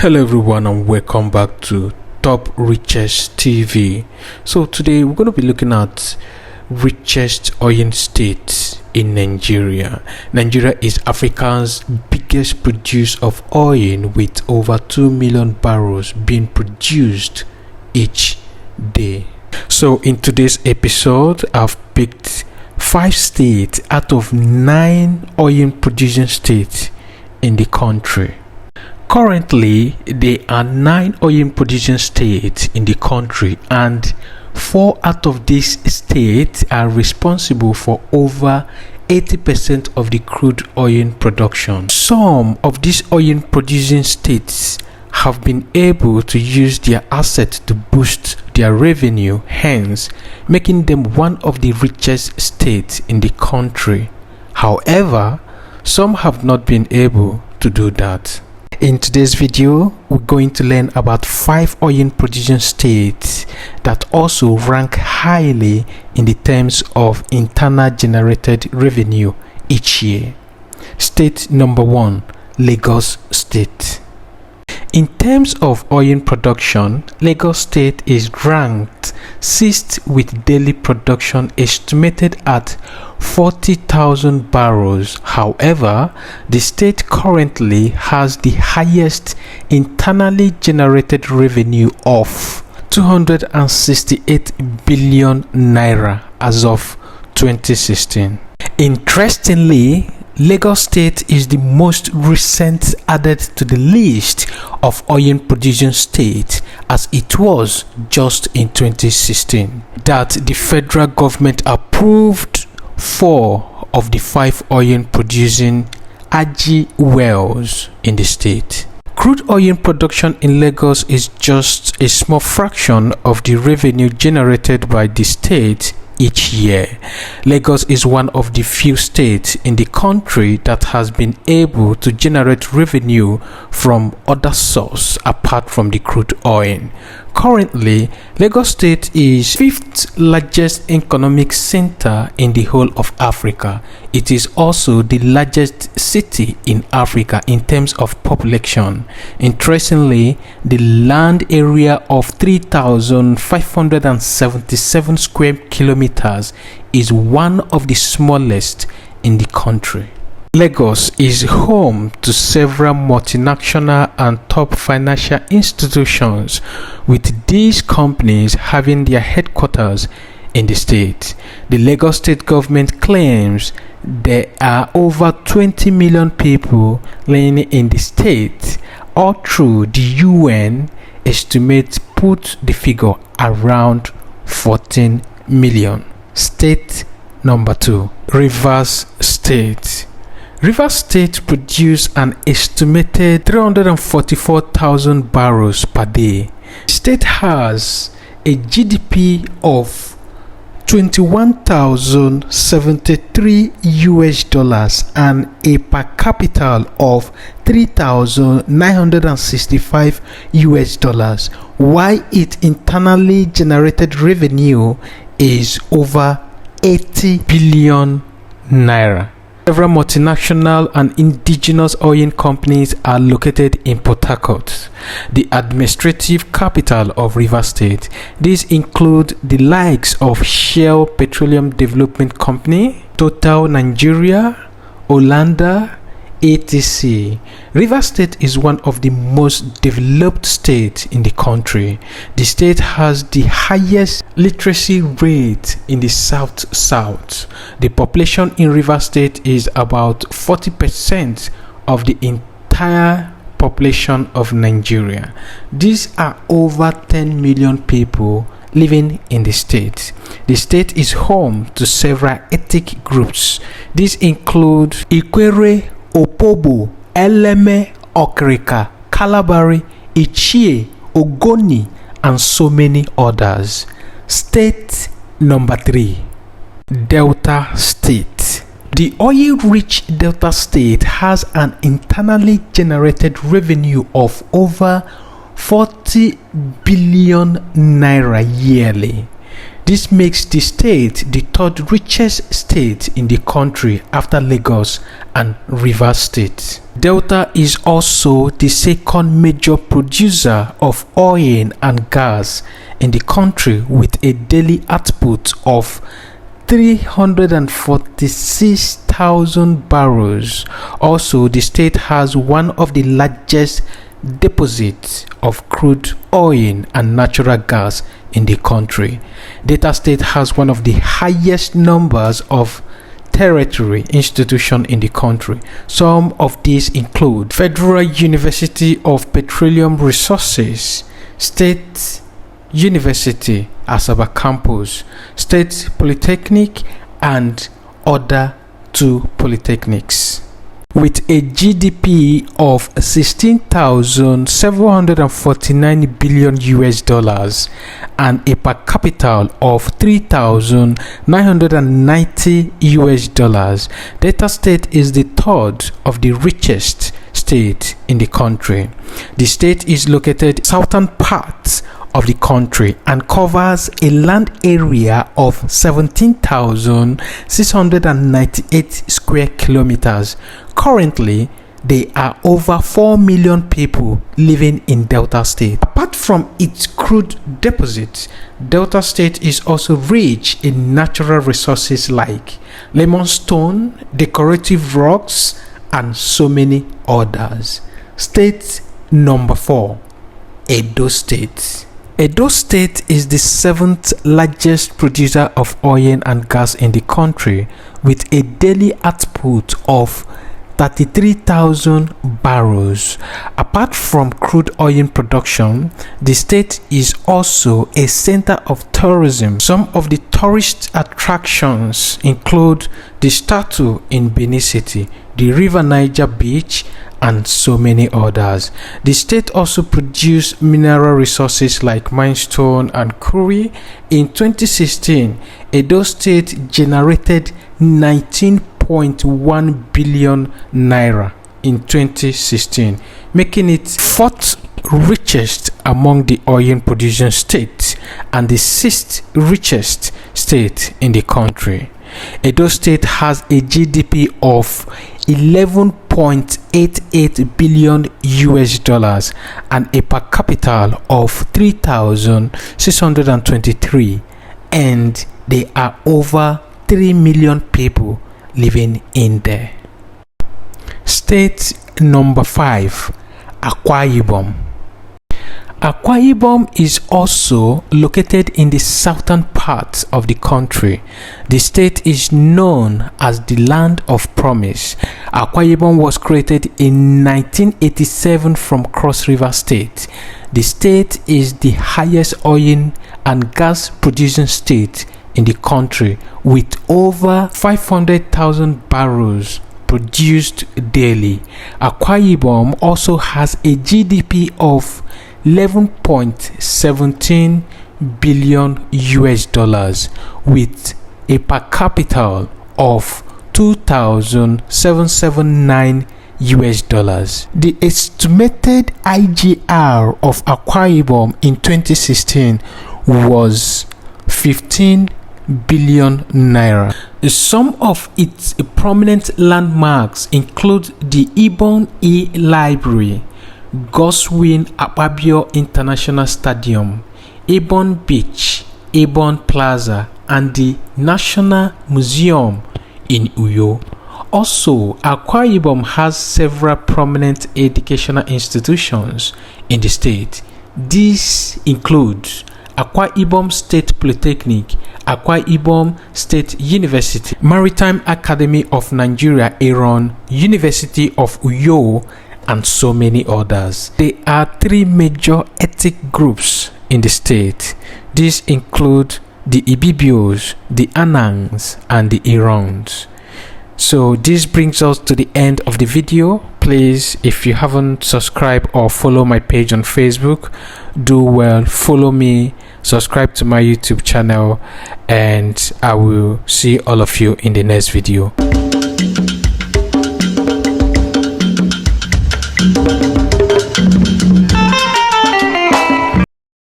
Hello everyone and welcome back to Top Richest TV. So today we're going to be looking at richest oil states in Nigeria. Nigeria is Africa's biggest producer of oil with over 2 million barrels being produced each day. So in today's episode, I've picked 5 states out of 9 oil producing states in the country. Currently, there are 9 oil producing states in the country, and 4 out of these states are responsible for over 80% of the crude oil production. Some of these oil producing states have been able to use their assets to boost their revenue, hence making them one of the richest states in the country. However, some have not been able to do that. In today's video, we're going to learn about 5 oil producing states that also rank highly in the terms of internal generated revenue each year. State number 1, Lagos State. In terms of oil production, Lagos State is ranked 6th with daily production estimated at 40,000 barrels. However, the state currently has the highest internally generated revenue of 268 billion naira as of 2016. Interestingly, Lagos State is the most recent added to the list of oil producing states, as it was just in 2016 that the federal government approved 4 of the 5 oil producing AG wells in the state. Crude oil production in Lagos is just a small fraction of the revenue generated by the state each year. Lagos is one of the few states in the country that has been able to generate revenue from other sources apart from the crude oil. Currently, Lagos State is 5th largest economic center in the whole of Africa. It is also the largest city in Africa in terms of population. Interestingly, the land area of 3,577 square kilometers is one of the smallest in the country. Lagos is home to several multinational and top financial institutions, with these companies having their headquarters in the state. The Lagos state government claims there are over 20 million people living in the state. All through the UN estimates put the figure around 14 million. State number 2, Rivers State. Rivers State produced an estimated 344,000 barrels per day. The state has a GDP of $21,073 and a per capita of $3,965, while its internally generated revenue is over 80 billion naira. Several multinational and indigenous oil companies are located in Port Harcourt, the administrative capital of Rivers State. These include the likes of Shell Petroleum Development Company, Total Nigeria, Olanda, etc. Rivers State is one of the most developed states in the country. The state has the highest literacy rate in the South. The population in Rivers State is about 40% of the entire population of Nigeria. These are over 10 million people living in the state. The state is home to several ethnic groups. These include Ikwere, Opobo, Eleme, Okrika, Kalabari, Ichie, Ogoni, and so many others. State number 3, Delta State. The oil-rich Delta State has an internally generated revenue of over 40 billion naira yearly. This makes the state the third richest state in the country after Lagos and Rivers State. Delta is also the second major producer of oil and gas in the country with a daily output of 346,000 barrels. Also, the state has one of the largest deposits of crude oil and natural gas in the country. Delta State has one of the highest numbers of territory institutions in the country. Some of these include Federal University of Petroleum Resources, State University Asaba Campus, State Polytechnic, and other two polytechnics. With a GDP of 16,749 billion US dollars and a per capita of 3,990 US dollars, Delta State is the third of the richest state in the country. The state is located in the southern part of the country and covers a land area of 17,698 square kilometers. Currently, there are over 4 million people living in Delta State. Apart from its crude deposits, Delta State is also rich in natural resources like limestone, decorative rocks, and so many others. State number 4, Edo State. Edo State is the 7th largest producer of oil and gas in the country with a daily output of 33,000 barrels. Apart from crude oil production, the state is also a center of tourism. Some of the tourist attractions include the statue in Benin City, the River Niger Beach, and so many others. The state also produced mineral resources like limestone and curry. In 2016, Edo State generated 19.1 billion naira in 2016, making it fourth richest among the oil producing states and the 6th richest state in the country. Edo State has a GDP of 11.88 billion US dollars and a per capita of 3,623, and there are over 3 million people living in there. State number 5, Akwa Ibom. Akwa Ibom is also located in the southern part of the country. The state is known as the Land of Promise. Akwa Ibom was created in 1987 from Cross River State. The state is the highest oil and gas producing state in the country with over 500,000 barrels produced daily. Akwa Ibom also has a GDP of 11.17 billion US dollars with a per capita of 2,779 US dollars. The estimated IGR of Akwa Ibom in 2016 was 15 billion naira. Some of its prominent landmarks include the Ibom E-Library, Goswin Akpabio International Stadium, Ibom Beach, Ibom Plaza, and the National Museum in Uyo. Also, Akwa Ibom has several prominent educational institutions in the state. These include Akwa Ibom State Polytechnic, Akwa Ibom State University, Maritime Academy of Nigeria, Iran, University of Uyo, and so many others. There are 3 major ethnic groups in the state. These include the Ibibios, the Anangs, and the Irans. So this brings us to the end of the video. Please, if you haven't subscribed or follow my page on Facebook, do well, follow me, subscribe to my YouTube channel, and I will see all of you in the next video.